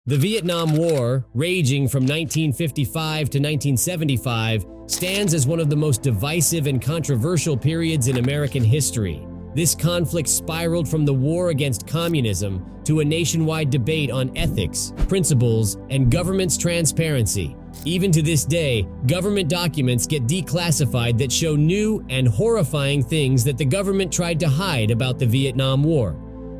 The Vietnam War, raging from 1955 to 1975, stands as one of the most divisive and controversial periods in American history. This conflict spiraled from the war against communism to a nationwide debate on ethics, principles, and government's transparency. Even to this day, government documents get declassified that show new and horrifying things that the government tried to hide about the Vietnam War.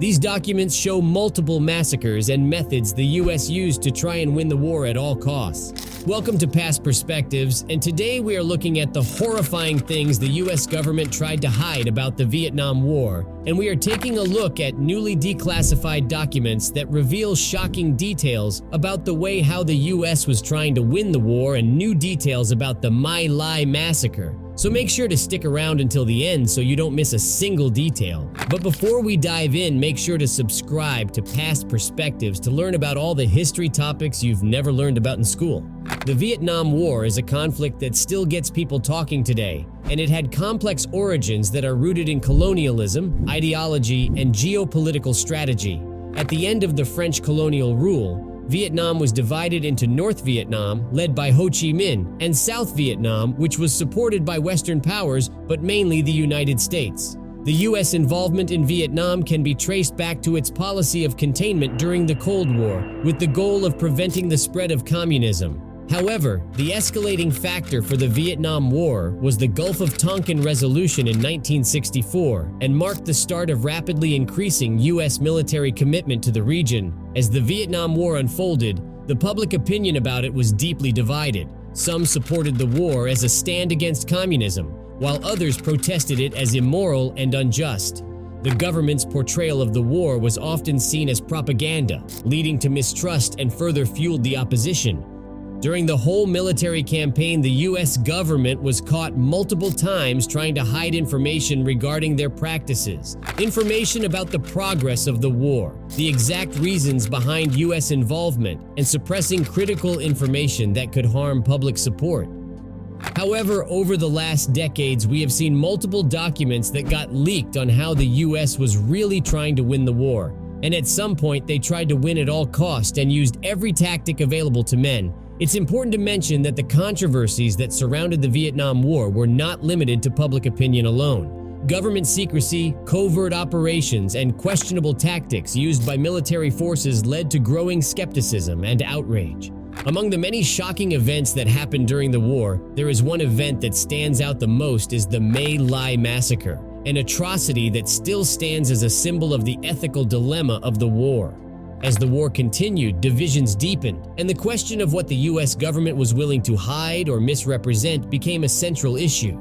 These documents show multiple massacres and methods the U.S. used to try and win the war at all costs. Welcome to Past Perspectives, and today we are looking at the horrifying things the U.S. government tried to hide about the Vietnam War, and we are taking a look at newly declassified documents that reveal shocking details about the way how the U.S. was trying to win the war and new details about the Lai Massacre. So make sure to stick around until the end so you don't miss a single detail. But before we dive in, make sure to subscribe to Past Perspectives to learn about all the history topics you've never learned about in school. The Vietnam War is a conflict that still gets people talking today, and it had complex origins that are rooted in colonialism, ideology, and geopolitical strategy. At the end of the French colonial rule, Vietnam was divided into North Vietnam, led by Ho Chi Minh, and South Vietnam, which was supported by Western powers, but mainly the United States. The U.S. involvement in Vietnam can be traced back to its policy of containment during the Cold War, with the goal of preventing the spread of communism. However, the escalating factor for the Vietnam War was the Gulf of Tonkin Resolution in 1964 and marked the start of rapidly increasing U.S. military commitment to the region. As the Vietnam War unfolded, the public opinion about it was deeply divided. Some supported the war as a stand against communism, while others protested it as immoral and unjust. The government's portrayal of the war was often seen as propaganda, leading to mistrust and further fueled the opposition. During the whole military campaign, the U.S. government was caught multiple times trying to hide information regarding their practices, information about the progress of the war, the exact reasons behind U.S. involvement, and suppressing critical information that could harm public support. However, over the last decades, we have seen multiple documents that got leaked on how the U.S. was really trying to win the war, and at some point they tried to win at all costs and used every tactic available to men. It's important to mention that the controversies that surrounded the Vietnam War were not limited to public opinion alone. Government secrecy, covert operations, and questionable tactics used by military forces led to growing skepticism and outrage. Among the many shocking events that happened during the war, there is one event that stands out the most is the Lai Massacre, an atrocity that still stands as a symbol of the ethical dilemma of the war. As the war continued, divisions deepened, and the question of what the U.S. government was willing to hide or misrepresent became a central issue.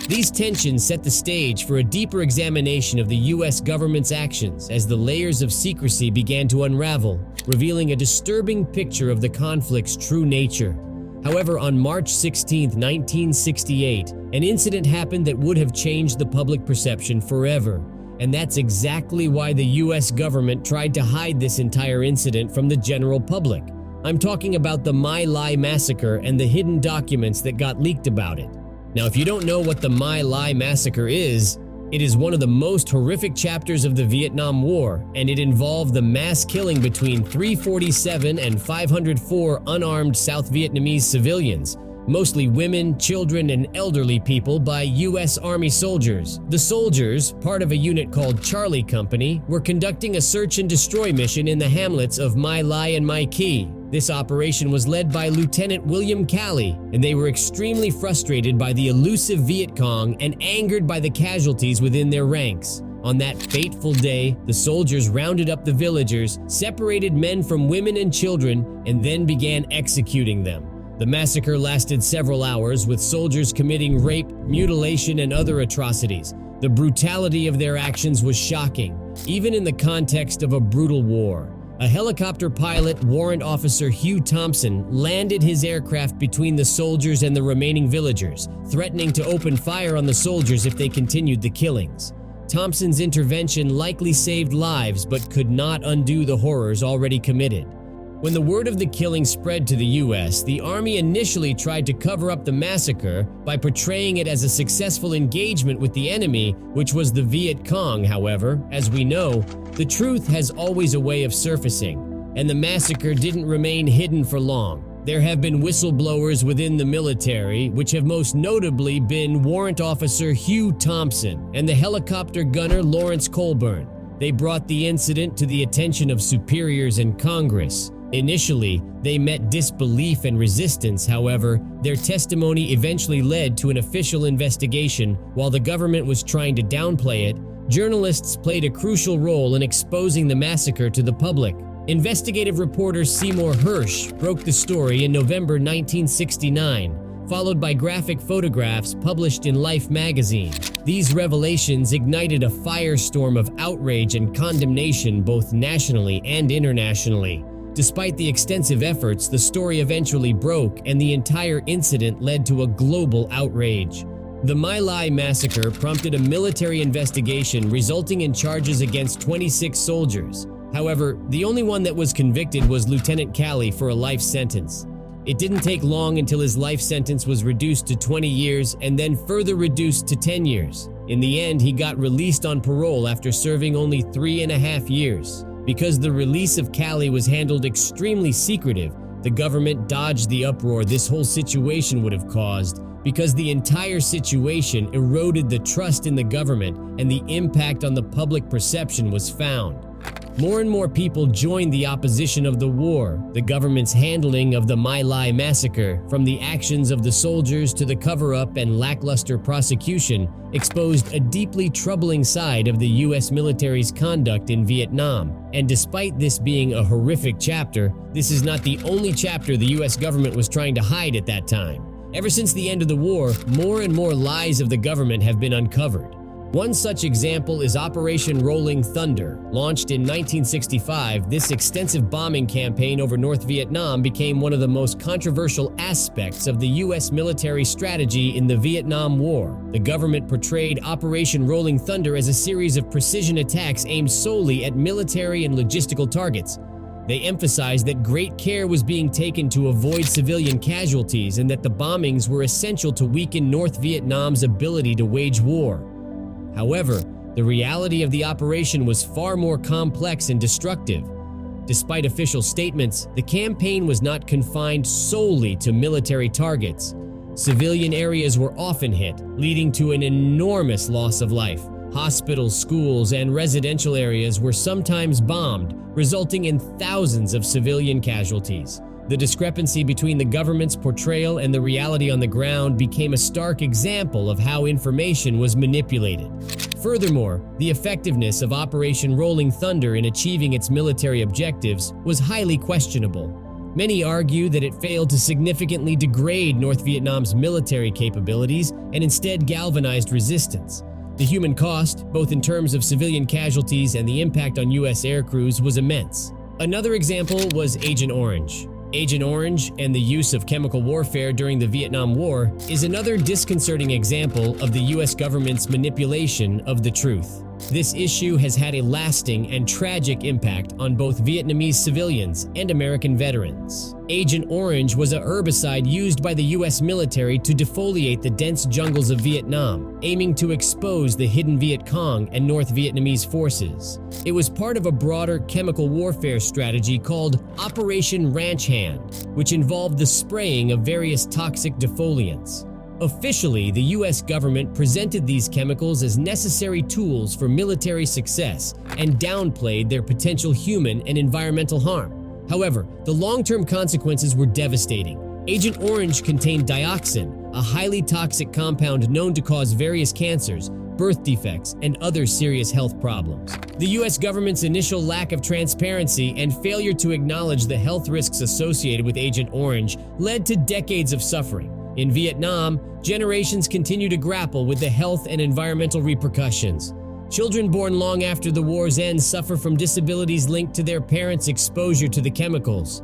These tensions set the stage for a deeper examination of the U.S. government's actions as the layers of secrecy began to unravel, revealing a disturbing picture of the conflict's true nature. However, on March 16, 1968, an incident happened that would have changed the public perception forever. And that's exactly why the U.S. government tried to hide this entire incident from the general public. I'm talking about the Lai Massacre and the hidden documents that got leaked about it. Now, if you don't know what the Lai Massacre is, it is one of the most horrific chapters of the Vietnam War, and it involved the mass killing between 347 and 504 unarmed South Vietnamese civilians, mostly women, children, and elderly people, by U.S. Army soldiers. The soldiers, part of a unit called Charlie Company, were conducting a search and destroy mission in the hamlets of My Lai and My Key. This operation was led by Lieutenant William Calley, and they were extremely frustrated by the elusive Viet Cong and angered by the casualties within their ranks. On that fateful day, the soldiers rounded up the villagers, separated men from women and children, and then began executing them. The massacre lasted several hours, with soldiers committing rape, mutilation, and other atrocities. The brutality of their actions was shocking, even in the context of a brutal war. A helicopter pilot, Warrant Officer Hugh Thompson, landed his aircraft between the soldiers and the remaining villagers, threatening to open fire on the soldiers if they continued the killings. Thompson's intervention likely saved lives but could not undo the horrors already committed. When the word of the killing spread to the U.S., the Army initially tried to cover up the massacre by portraying it as a successful engagement with the enemy, which was the Viet Cong. However, as we know, the truth has always a way of surfacing, and the massacre didn't remain hidden for long. There have been whistleblowers within the military, which have most notably been Warrant Officer Hugh Thompson and the helicopter gunner Lawrence Colburn. They brought the incident to the attention of superiors in Congress. Initially, they met disbelief and resistance. However, their testimony eventually led to an official investigation. While the government was trying to downplay it, journalists played a crucial role in exposing the massacre to the public. Investigative reporter Seymour Hersh broke the story in November 1969, followed by graphic photographs published in Life magazine. These revelations ignited a firestorm of outrage and condemnation both nationally and internationally. Despite the extensive efforts, the story eventually broke, and the entire incident led to a global outrage. The My Lai Massacre prompted a military investigation resulting in charges against 26 soldiers. However, the only one that was convicted was Lieutenant Calley for a life sentence. It didn't take long until his life sentence was reduced to 20 years and then further reduced to 10 years. In the end, he got released on parole after serving only 3.5 years. Because the release of Calley was handled extremely secretive, the government dodged the uproar this whole situation would have caused, because the entire situation eroded the trust in the government and the impact on the public perception was found. More and more people joined the opposition of the war. The government's handling of the My Lai Massacre, from the actions of the soldiers to the cover-up and lackluster prosecution, exposed a deeply troubling side of the U.S. military's conduct in Vietnam. And despite this being a horrific chapter, this is not the only chapter the U.S. government was trying to hide at that time. Ever since the end of the war, more and more lies of the government have been uncovered. One such example is Operation Rolling Thunder. Launched in 1965, this extensive bombing campaign over North Vietnam became one of the most controversial aspects of the U.S. military strategy in the Vietnam War. The government portrayed Operation Rolling Thunder as a series of precision attacks aimed solely at military and logistical targets. They emphasized that great care was being taken to avoid civilian casualties and that the bombings were essential to weaken North Vietnam's ability to wage war. However, the reality of the operation was far more complex and destructive. Despite official statements, the campaign was not confined solely to military targets. Civilian areas were often hit, leading to an enormous loss of life. Hospitals, schools, and residential areas were sometimes bombed, resulting in thousands of civilian casualties. The discrepancy between the government's portrayal and the reality on the ground became a stark example of how information was manipulated. Furthermore, the effectiveness of Operation Rolling Thunder in achieving its military objectives was highly questionable. Many argue that it failed to significantly degrade North Vietnam's military capabilities and instead galvanized resistance. The human cost, both in terms of civilian casualties and the impact on U.S. aircrews, was immense. Another example was Agent Orange. Agent Orange and the use of chemical warfare during the Vietnam War is another disconcerting example of the U.S. government's manipulation of the truth. This issue has had a lasting and tragic impact on both Vietnamese civilians and American veterans. Agent Orange was a herbicide used by the U.S. military to defoliate the dense jungles of Vietnam, aiming to expose the hidden Viet Cong and North Vietnamese forces. It was part of a broader chemical warfare strategy called Operation Ranch Hand, which involved the spraying of various toxic defoliants. Officially, the U.S. government presented these chemicals as necessary tools for military success and downplayed their potential human and environmental harm. However, the long-term consequences were devastating. Agent Orange contained dioxin, a highly toxic compound known to cause various cancers, birth defects, and other serious health problems. The U.S. government's initial lack of transparency and failure to acknowledge the health risks associated with Agent Orange led to decades of suffering. In Vietnam, generations continue to grapple with the health and environmental repercussions. Children born long after the war's end suffer from disabilities linked to their parents' exposure to the chemicals.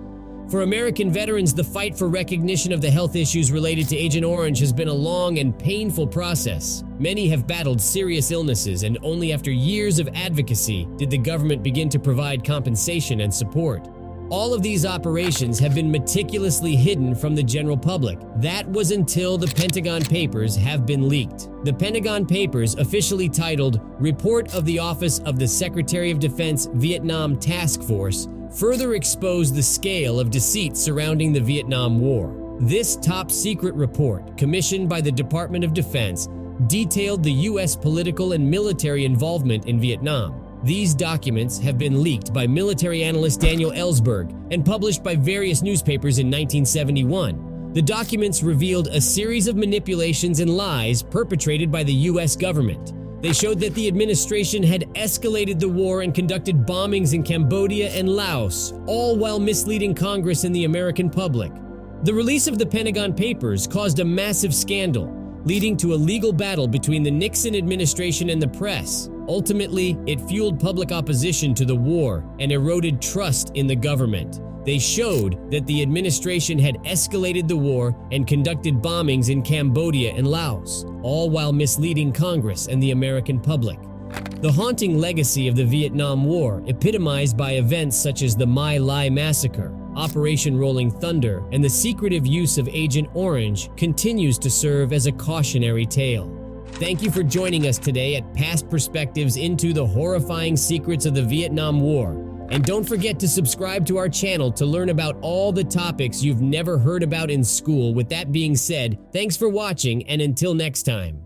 For American veterans, the fight for recognition of the health issues related to Agent Orange has been a long and painful process. Many have battled serious illnesses, and only after years of advocacy did the government begin to provide compensation and support. All of these operations have been meticulously hidden from the general public. That was until the Pentagon Papers have been leaked. The Pentagon Papers, officially titled Report of the Office of the Secretary of Defense Vietnam Task Force, further exposed the scale of deceit surrounding the Vietnam War. This top-secret report, commissioned by the Department of Defense, detailed the U.S. political and military involvement in Vietnam. These documents have been leaked by military analyst Daniel Ellsberg and published by various newspapers in 1971. The documents revealed a series of manipulations and lies perpetrated by the U.S. government. They showed that the administration had escalated the war and conducted bombings in Cambodia and Laos, all while misleading Congress and the American public. The release of the Pentagon Papers caused a massive scandal, leading to a legal battle between the Nixon administration and the press. Ultimately, it fueled public opposition to the war and eroded trust in the government. They showed that the administration had escalated the war and conducted bombings in Cambodia and Laos, all while misleading Congress and the American public. The haunting legacy of the Vietnam War, epitomized by events such as the My Lai Massacre, Operation Rolling Thunder, and the secretive use of Agent Orange, continues to serve as a cautionary tale. Thank you for joining us today at Past Perspectives into the Horrifying Secrets of the Vietnam War. And don't forget to subscribe to our channel to learn about all the topics you've never heard about in school. With that being said, thanks for watching, and until next time.